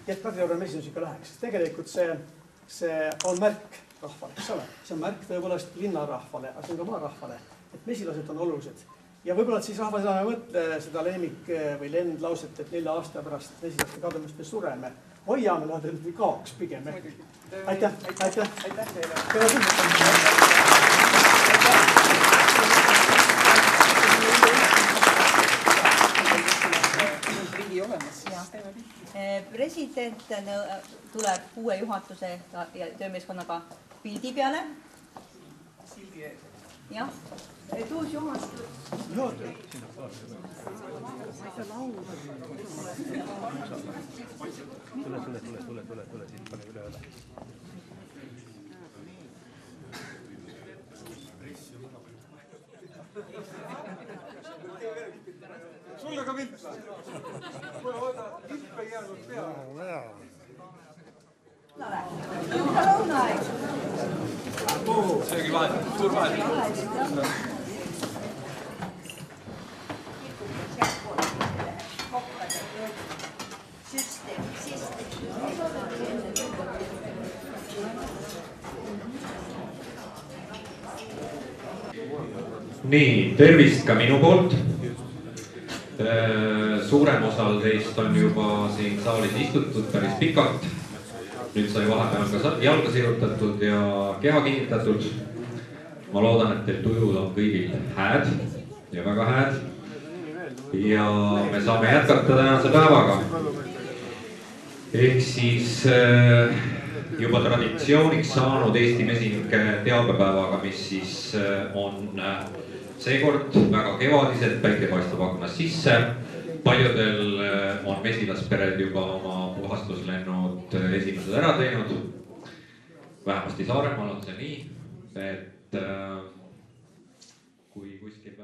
et Kadrioru mesindus ikka läheks. Tegelikult see on märk rahvale, eks ole? See on märk tõepoolest linnarahvale, aga see on ka maarahvale, et mesilased on olulised. Ja võib-olla siis rahvas enam ei mõtle seda lemmik või lendlauset, et 4 aasta pärast mesilaste kadumist me sureme. Hoiame nad ei kaoks pigem. Aitäh! Aitäh! Aitäh teile! President tuleb uue juhatuse ja töömeeskonnaga pildi peale. Jah, et uus juhatus. Tule, siit pane üle õle. Sulle ka pilt. Kuule, vaata, lipp ei jäänud peale. Lõunaid. Seegi vahet, suur vahet. Nii, tervist ka minu poolt. Suurem osal teist on juba siin saalis istutud päris pikalt. Nüüd sai vahepeal ka jalga sirutatud ja keha kinnitatud. Ma loodan, et teil tujud on kõigil hääd ja väga hääd. Ja me saame jätkata tänase päevaga. Ehk siis juba traditsiooniks saanud Eesti mesinike teabepäevaga, mis siis on seekord väga kevadised, päike paistab aknast sisse. Paljudel on mesilaspered juba oma puhastuslennud esimesed ära teinud. Vähemasti Saaremaal on see nii, et kui kuskil